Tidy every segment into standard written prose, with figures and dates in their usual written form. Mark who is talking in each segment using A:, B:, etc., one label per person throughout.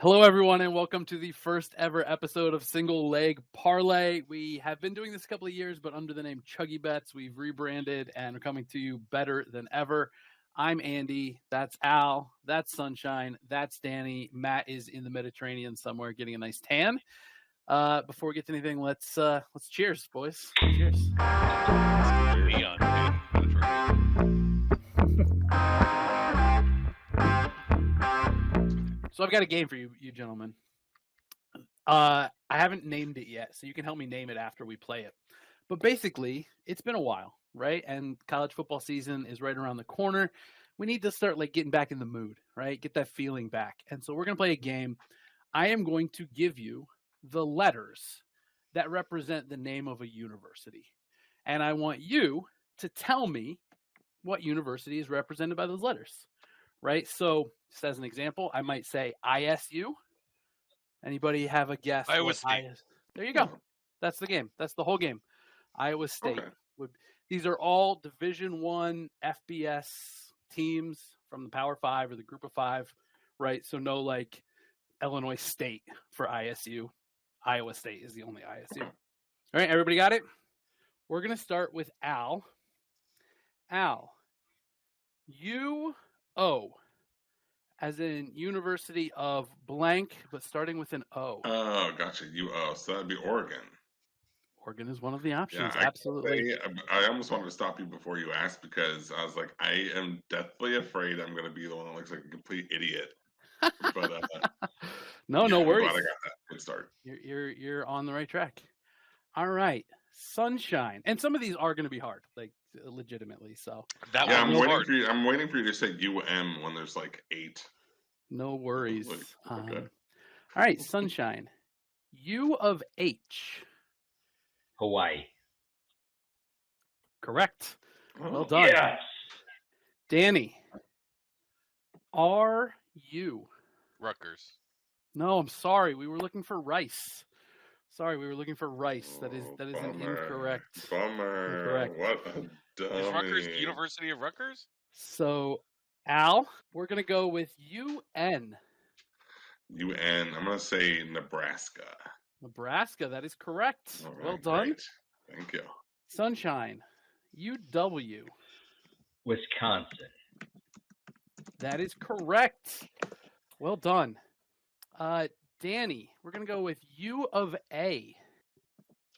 A: Hello, everyone, and welcome to the first ever episode of Single Leg Parlay. We have been doing this a couple of years, but under the name ChuggieBets. We've rebranded and are coming to you better than ever. I'm Andy. That's Al. That's Sunshine. That's Danny. Matt is in the Mediterranean somewhere getting a nice tan. Before we get to anything, let's cheers, boys. Cheers. So I've got a game for you gentlemen. I haven't named it yet, so you can help me name it after we play it. But basically, it's been a while, right? And college football season is right around the corner. We need to start getting back in the mood, right? Get that feeling back. And so we're going to play a game. I am going to give you the letters that represent the name of a university. And I want you to tell me what university is represented by those letters, right? So just as an example, I might say ISU. Anybody have a guess?
B: Iowa State.
A: There you go. That's the game. That's the whole game. Iowa State.
C: Okay.
A: These are all Division I FBS teams from the Power Five or the Group of Five, right? So no Illinois State for ISU. Iowa State is the only ISU. All right, everybody got it? We're going to start with Al. Al, UO. As in University of blank, but starting with an O.
C: Oh, gotcha. So that'd be Oregon.
A: Oregon is one of the options.
C: Yeah,
A: Absolutely.
C: I almost wanted to stop you before you asked because I was like, I am deathly afraid I'm going to be the one that looks like a complete idiot. But
A: no worries.
C: I'm glad I got that. Good start.
A: You're on the right track. All right, Sunshine, and some of these are going to be hard, legitimately. So
C: I'm waiting for you to say UM when there's 8.
A: No worries.
C: Okay.
A: All right, Sunshine. U of H.
D: Hawaii.
A: Correct. Well done.
D: Yes.
A: Danny. RU.
B: Rutgers.
A: No, I'm sorry. We were looking for Rice. That is an incorrect.
C: Bummer.
A: Incorrect.
C: What a dummy.
B: Is Rutgers the University of Rutgers?
A: So, Al, we're going to go with UN.
C: UN. I'm going to say Nebraska.
A: Nebraska, that is correct.
C: All right,
A: well done.
C: Great. Thank you.
A: Sunshine. UW.
D: Wisconsin.
A: That is correct. Well done. Danny, we're going to go with U of A.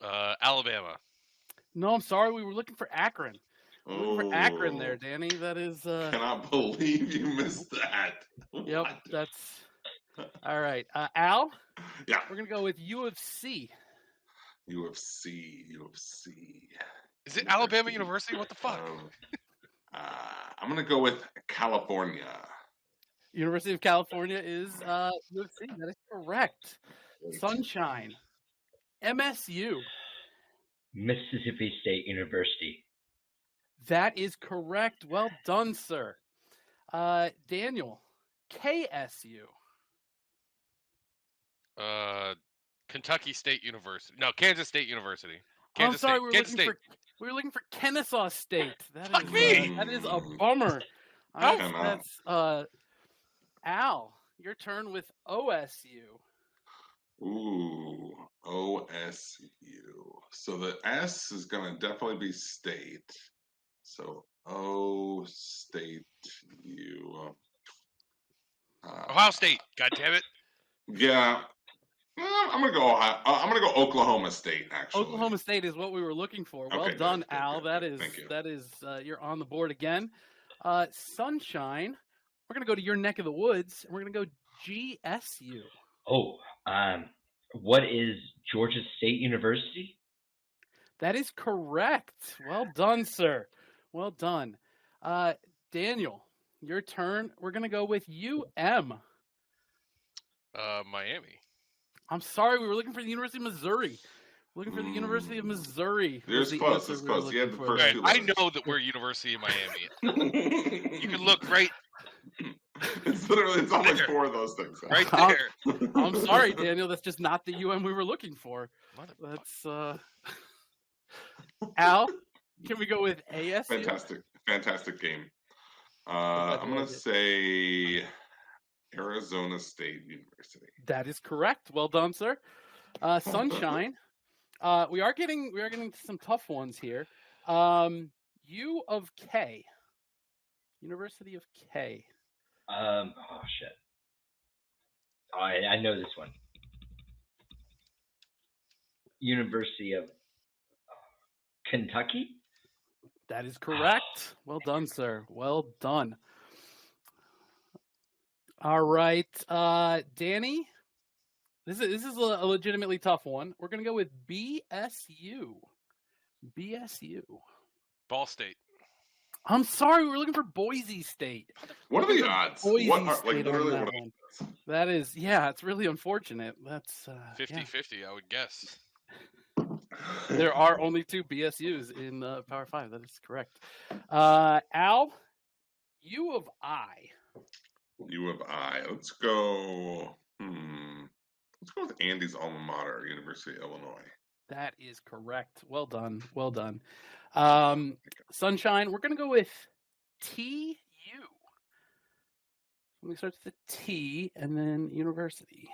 B: Alabama.
A: No, I'm sorry. We were looking for Akron.
C: Oh,
A: For Akron there, Danny. That is...
C: cannot believe you missed that.
A: Yep,
C: What?
A: that's... All right. Al?
C: Yeah.
A: We're going to go with U of C.
C: UFC.
B: Is it Alabama University? What the fuck?
C: I'm going to go with California.
A: University of California is U of C. That is correct.
C: Great.
A: Sunshine. MSU.
D: Mississippi State University.
A: That is correct. Well done, sir. Daniel. KSU.
B: Kentucky State University. No, Kansas State University.
A: I'm sorry,
B: Kansas
A: we were looking for Kennesaw State.
B: Fuck me!
A: That is a bummer. That's Al, your turn with OSU.
C: Ooh, OSU. So the S is going to definitely be state. So O State U.
B: Ohio State. God damn it.
C: Yeah. I'm gonna go Ohio. I'm gonna go Oklahoma State. Actually,
A: Oklahoma State is what we were looking for. Well
C: Okay,
A: done,
C: good,
A: Al.
C: good. Thank you.
A: You're on the board again. Sunshine. We're gonna go to your neck of the woods, and we're gonna go GSU.
D: Oh, what is Georgia State University?
A: That is correct. Well done, sir. Well done. Daniel, your turn. We're gonna go with UM.
B: Miami.
A: I'm sorry, we were looking for the University of Missouri.
C: It was close. It's close. You had the first
B: Right,
C: two
B: I
C: letters.
B: know that we're University of Miami. You can look right
C: It's almost
B: There.
C: 4 of those things.
B: right there.
A: I'm sorry, Daniel. That's just not the UM we were looking for. That's Al. Can we go with ASU?
C: Fantastic game. I'm gonna say Arizona State University.
A: That is correct. Well done, sir. Sunshine. We are getting to some tough ones here. U of K. University of K.
D: Oh shit. I know this one. University of Kentucky?
A: That is correct. Well done, sir. Well done. All right, Danny. This is a legitimately tough one. We're gonna go with BSU. BSU.
B: Ball State.
A: I'm sorry, we were looking for Boise State.
C: What are the odds?
A: Boise
C: What are,
A: State on
C: literally
A: that
C: what are
A: one.
C: the odds?
A: That is, yeah, it's really unfortunate. That's
B: 50-50, I would guess.
A: There are only 2 BSUs in Power 5. That is correct. Al, U of I.
C: U of I. Let's go. Let's go with Andy's alma mater, University of Illinois.
A: That is correct. Well done. Well done. Sunshine, we're going to go with TU. We start with the T and then university.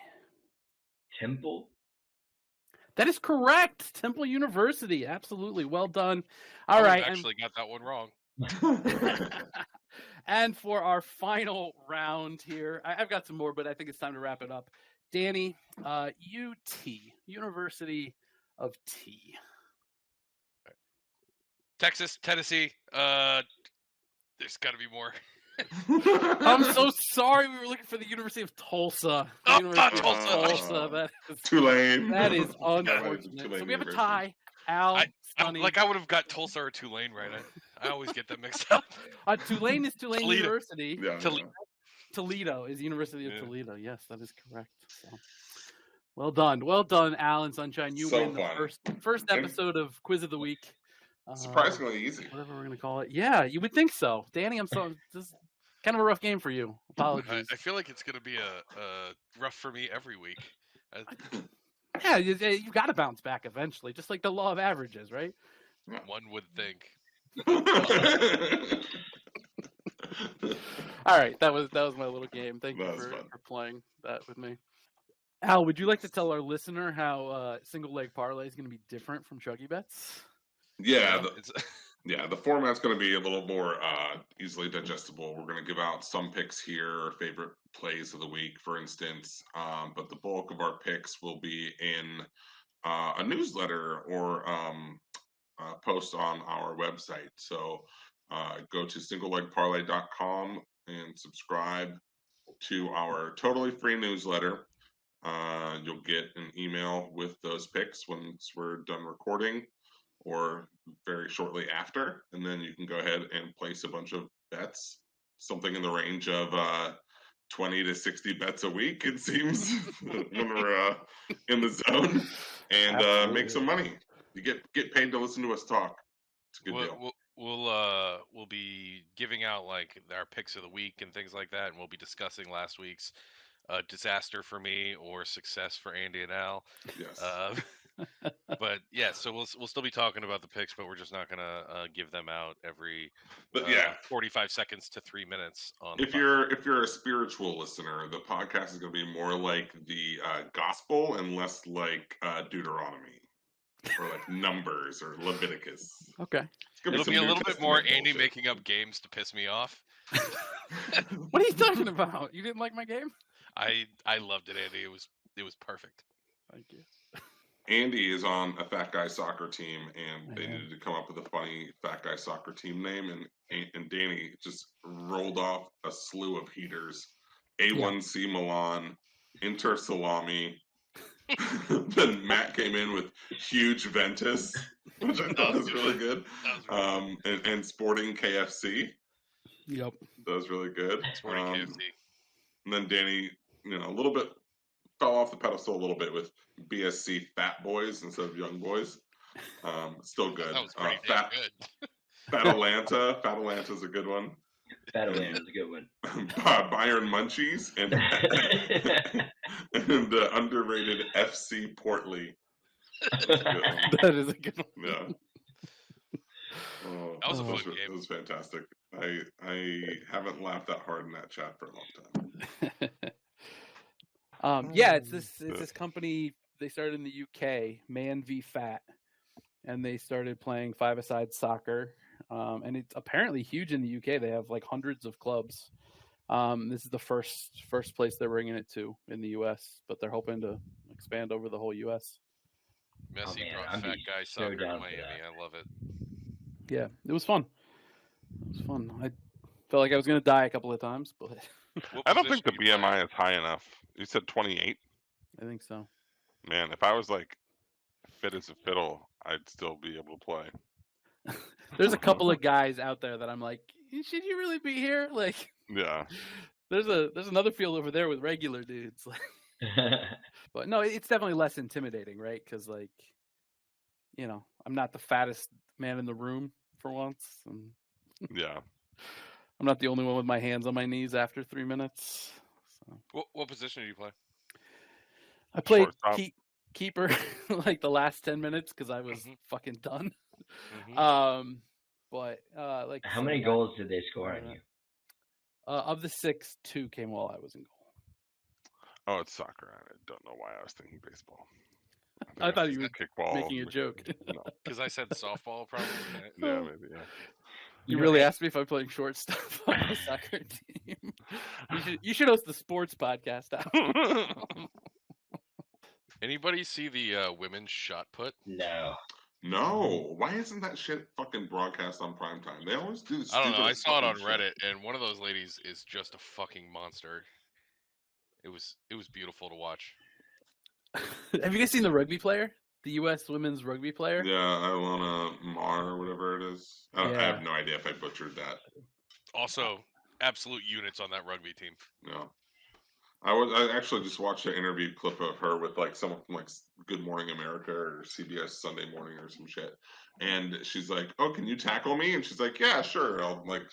D: Temple?
A: That is correct. Temple University. Absolutely. Well done. All
B: I
A: right.
B: actually got that one wrong.
A: And for our final round here, I've got some more, but I think it's time to wrap it up. Danny, UT, University of T.
B: Texas, Tennessee. There's got to be more.
A: I'm so sorry. We were looking for the University of Tulsa. The
B: Oh,
A: University
B: not
A: of
B: Tulsa.
A: Tulsa. That is,
C: Tulane.
A: that is
C: Tulane
A: unfortunate. So we have a
C: University.
A: tie. Al, Sonny.
B: I would have got Tulsa or Tulane right. I always get them mixed up.
A: Tulane is Tulane
B: Toledo.
A: University.
C: Yeah,
B: Toledo.
A: Toledo is University of
B: Yeah.
A: Toledo. Yes, that is correct. So, well done, Al and Sunshine. You
C: So
A: win the
C: fun.
A: first episode of Quiz of the Week.
C: Surprisingly easy.
A: Whatever we're gonna call it. Yeah, you would think so, Danny. This is kind of a rough game for you. Apologies.
B: I feel like it's going to be a rough for me every week.
A: Yeah, you got to bounce back eventually, just like the law of averages, right?
B: One would think.
A: All right, that was my little game. Thank you
C: That was
A: for
C: fun.
A: playing that with me. Al, would you like to tell our listener how single leg parlay is going to be different from ChuggieBets?
C: Yeah,
B: It's
C: the format's going to be a little more easily digestible. We're going to give out some picks here, our favorite plays of the week, for instance. But the bulk of our picks will be in a newsletter or post on our website. So go to singlelegparlay.com and subscribe to our totally free newsletter. You'll get an email with those picks once we're done recording, or very shortly after, and then you can go ahead and place a bunch of bets, something in the range of 20 to 60 bets a week, it seems, when we're in the zone, and make some money. You get paid to listen to us talk. It's a good deal.
B: We'll be giving out like our picks of the week and things like that, and we'll be discussing last week's disaster for me or success for Andy and Al.
C: Yes.
B: But yeah, so we'll still be talking about the picks, but we're just not gonna give them out every
C: But yeah,
B: 45 seconds to 3 minutes.
C: if you're a spiritual listener, the podcast is going to be more like the gospel and less like Deuteronomy or like Numbers or Leviticus.
A: Okay.
B: It'll be a little bit more Andy making up games to piss me off.
A: What are you talking about? You didn't like my game?
B: I loved it, Andy. It was perfect.
A: Thank you.
C: Andy is on a fat guy soccer team, and they needed to come up with a funny fat guy soccer team name, and Danny just rolled off a slew of heaters: A1C Milan, Inter Salami. Then Matt came in with huge Ventus, which I thought was really good, and Sporting KFC.
A: Yep.
C: That was really good.
B: Sporting KFC.
C: And then Danny, a little bit fell off the pedestal a little bit with BSC Fat Boys instead of Young Boys. Still good.
B: That was pretty
C: Fat
B: good.
C: Fat Atlanta's a good one.
D: Fat Atlanta's a good one.
C: Bayern Munchies and the underrated FC Portly. That's a good one.
A: That is a good one.
C: Yeah. Oh,
B: That was a
A: Oh.
B: fun game.
C: It was fantastic. I haven't laughed that hard in that chat for a long time.
A: Yeah, it's this company. They started in the UK, Man v Fat, and they started playing five-a-side soccer. And it's apparently huge in the UK. They have like hundreds of clubs. This is the first place they're bringing it to in the US, but they're hoping to expand over the whole US.
B: Messi
D: man,
B: brought
D: I'd
B: fat
D: be
B: guy
D: so
B: soccer to
D: down for
B: Miami.
D: that.
B: I love it.
A: Yeah, it was fun. I felt like I was gonna die a couple of times, but
B: What
E: I don't think the
B: position you play?
E: BMI is high enough. You said 28.
A: I think so.
E: Man, if I was like fit as a fiddle, I'd still be able to play.
A: There's a couple of guys out there that I'm like, should you really be here? Like,
E: Yeah.
A: there's another field over there with regular dudes. But no, it's definitely less intimidating, right? Because like, I'm not the fattest man in the room for once, and
E: Yeah.
A: I'm not the only one with my hands on my knees after 3 minutes. So.
B: What position do you play?
A: I played
E: Shortstop.
A: keeper like the last 10 minutes because I was fucking done. But like,
D: How many goals did they score on you?
A: Of the 6, 2 came while I was in goal.
E: Oh, it's soccer. I don't know why I was thinking baseball.
A: I thought you were
E: kickball.
A: making a joke.
E: No.
B: Because I said softball, probably.
E: Yeah, maybe. Yeah.
A: You really asked me if I'm playing shortstop on a soccer team. You should host the sports podcast.
B: Anybody see the women's shot put?
D: No.
C: No, why isn't that shit fucking broadcast on primetime? They always do.
B: I don't know. I
C: stupidest
B: saw it on
C: fucking shit.
B: Reddit, and one of those ladies is just a fucking monster. It was beautiful to watch.
A: Have you guys seen the rugby player? The U.S. women's rugby player?
C: Yeah, Ilona Mar or whatever it is. I have no idea if I butchered that.
B: Also, absolute units on that rugby team.
C: No. I actually just watched an interview clip of her with like someone from like Good Morning America or CBS Sunday Morning or some shit. And she's like, "Oh, can you tackle me?" And she's like, "Yeah, sure."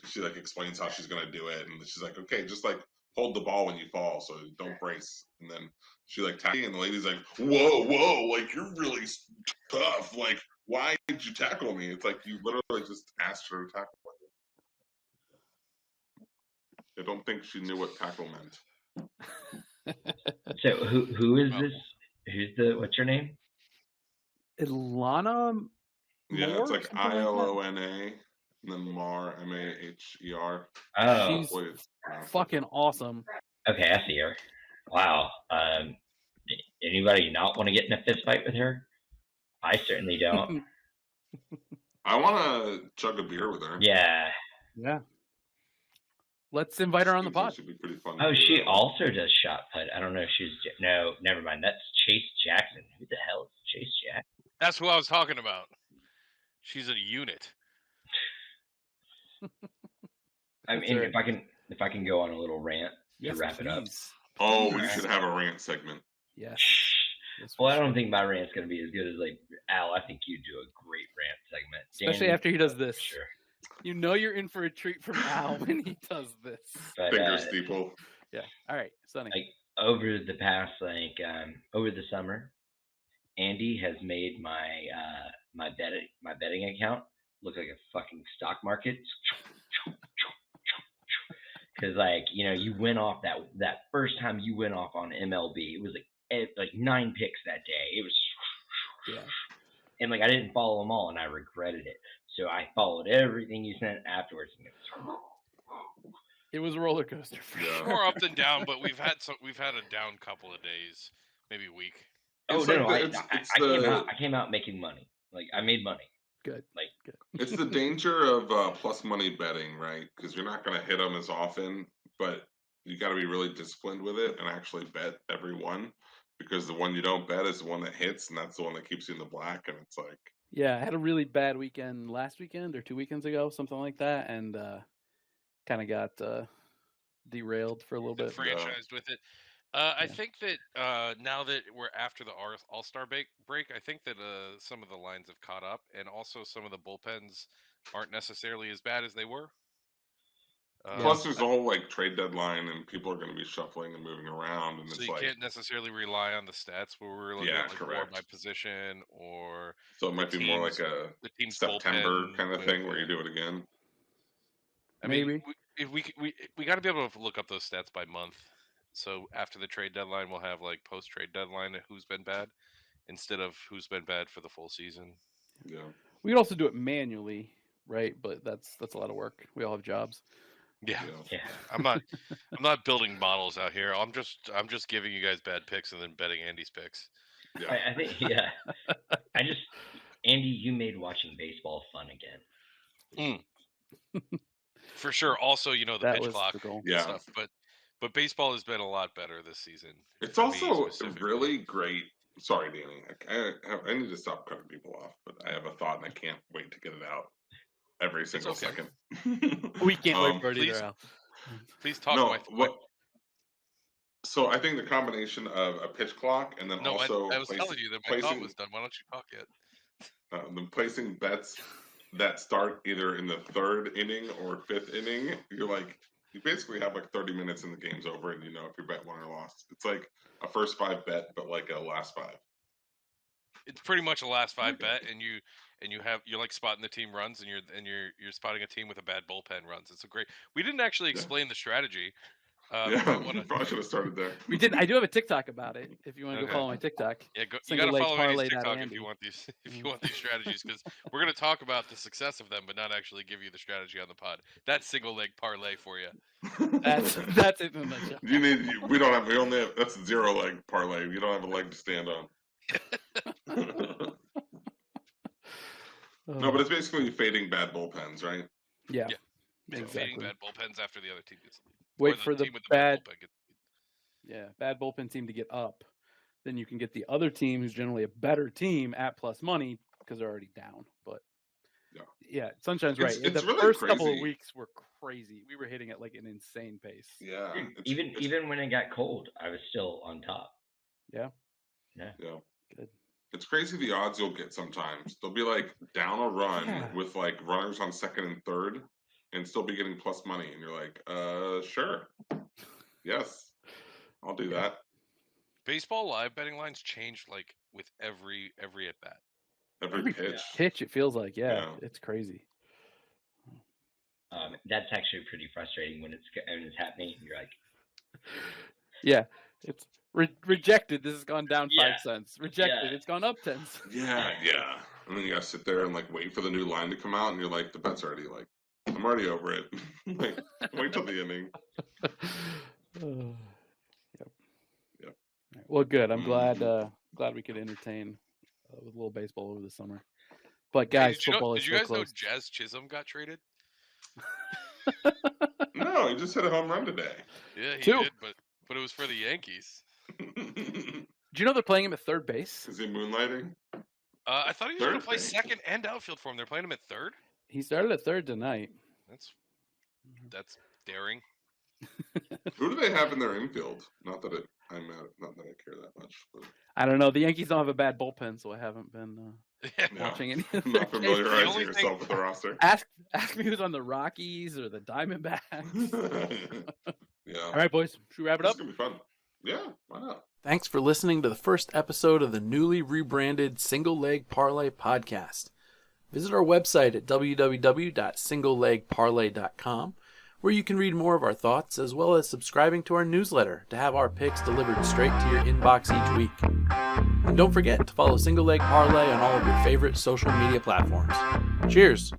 C: She like explains how she's gonna do it, and she's like, "Okay, just like hold the ball when you fall, so don't brace." And then she like tackling, and the lady's like, "Whoa, like you're really tough. Like, why did you tackle me?" It's like you literally just asked her to tackle me. I don't think she knew what tackle meant.
D: So who is this? What's your name?
A: Ilana Moore?
C: Yeah, it's like
A: something
C: Ilona, and then Mar, Maher.
D: Oh,
A: She's fucking awesome.
D: okay, I see her. Wow. Anybody not want to get in a fist fight with her? I certainly don't.
C: I want to chug a beer with her.
D: Yeah.
A: Yeah. Let's invite her on the pod.
C: Should be pretty fun.
D: Oh, she also does shot put. I don't know if she's no. Never mind. That's Chase Jackson. Who the hell is Chase Jackson?
B: That's who I was talking about. She's a unit.
D: I mean, if I can go on a little rant to wrap it up.
C: Oh, we should have a rant segment.
A: Yes.
D: Well, I don't think my rant's going to be as good as like Al. I think you do a great rant segment,
A: especially after he does this.
D: Sure.
A: You know you're in for a treat from Al when he does this.
D: But,
C: Finger steeple.
A: Yeah. All right, Sonny.
D: Like over the past over the summer, Andy has made my my betting account look like a fucking stock market. Because you went off that first time you went off on MLB, it was like 9 picks that day. It was and I didn't follow them all, and I regretted it. So I followed everything you sent afterwards.
A: It was a roller coaster for sure.
B: More up than down, but we've had a down couple of days, maybe a week.
D: I came out making money. Like I made money.
A: Good.
C: Good. It's the danger of plus money betting, right? Because you're not going to hit them as often, but you got to be really disciplined with it and actually bet every one. Because the one you don't bet is the one that hits, and that's the one that keeps you in the black. And it's like,
A: yeah, I had a really bad weekend last weekend or 2 weekends ago, something like that, and kind of got derailed for a little bit.
B: Franchised with it. I think that now that we're after the All-Star break, I think that some of the lines have caught up, and also some of the bullpens aren't necessarily as bad as they were.
C: Plus, there's a whole like trade deadline, and people are going to be shuffling and moving around, and
B: So
C: it's
B: you
C: like
B: can't necessarily rely on the stats where we're looking at like more by position or.
C: So it might be more like a September kind of thing where you do it again.
B: I mean, we got to be able to look up those stats by month. So after the trade deadline, we'll have like post trade deadline who's been bad instead of who's been bad for the full season.
C: Yeah,
A: we could also do it manually, right? But that's a lot of work. We all have jobs.
B: Yeah. I'm not building models out here. I'm just giving you guys bad picks and then betting Andy's picks.
C: Yeah.
D: I think Andy, you made watching baseball fun again.
B: For sure. Also, the
A: that
B: pitch clock stuff, but baseball has been a lot better this season.
C: It's also really great. Sorry, Danny. I need to stop cutting people off, but I have a thought and I can't wait to get it out every single second.
A: We can't wait for it either, Al.
B: Please talk.
C: So I think the combination of a pitch clock and then
B: I was telling you that my thought was done. Why don't you talk yet?
C: Then placing bets that start either in the third inning or fifth inning, you basically have like 30 minutes and the game's over, and you know if your bet won or lost. It's like a first five bet, but like a last five.
B: It's pretty much a last five bet, and you're like spotting the team runs, and you're spotting a team with a bad bullpen runs. It's a great. We didn't actually explain the strategy.
C: We probably should have started there.
A: We did. I do have a TikTok about it. If you want to go follow my TikTok.
B: Yeah, you got to follow Andy's TikTok if you want these strategies, because we're going to talk about the success of them, but not actually give you the strategy on the pod. That's single leg parlay for you.
A: That's it in a nutshell.
C: We only have that's 0 leg parlay. You don't have a leg to stand on. No, but it's basically fading bad bullpens, right?
A: Yeah.
B: Exactly. Fading bad bullpens after the other team gets the lead.
A: Wait for the bad bullpen team to get up. Then you can get the other team, who's generally a better team, at plus money because they're already down. But yeah, Sunshine's right. The
C: really
A: first
C: crazy.
A: couple of weeks were crazy. We were hitting at like an insane pace.
C: Yeah.
D: Even when it got cold, I was still on top.
A: Yeah.
C: Good. It's crazy the odds you'll get sometimes. They'll be like down a run with like runners on second and third and still be getting plus money. And you're like, sure. Yes. I'll do that.
B: Baseball live betting lines change like with every at bat.
C: Every pitch.
A: Pitch, it feels like, it's crazy.
D: That's actually pretty frustrating when it's happening. And you're like,
A: it's rejected. This has gone down 5 cents. Rejected. It's gone up 10 cents.
C: Yeah. And then you gotta sit there and like wait for the new line to come out, and you're like, the bet's already like, I'm already over it. Like, wait till the inning.
A: Yep. Well, good. I'm glad we could entertain with a little baseball over the summer. But guys, football is so close.
B: Did you guys know Jazz Chisholm got traded?
C: No, he just hit a home run today.
B: Yeah, he did, but it was for the Yankees.
A: Do you know they're playing him at third base?
C: Is he moonlighting?
B: I thought he was going to play second and outfield for him. They're playing him at third?
A: He started at third tonight.
B: That's daring.
C: Who do they have in their infield? Not that I care that much. But...
A: I don't know. The Yankees don't have a bad bullpen, so I haven't been watching any.
C: I'm not familiarizing yourself with the roster.
A: Ask me who's on the Rockies or the Diamondbacks. All right, boys. Should we wrap it up?
C: It's gonna be fun. Yeah, why not?
A: Thanks for listening to the first episode of the newly rebranded Single Leg Parlay podcast. Visit our website at www.singlelegparlay.com, where you can read more of our thoughts, as well as subscribing to our newsletter to have our picks delivered straight to your inbox each week. And don't forget to follow Single Leg Parlay on all of your favorite social media platforms. Cheers!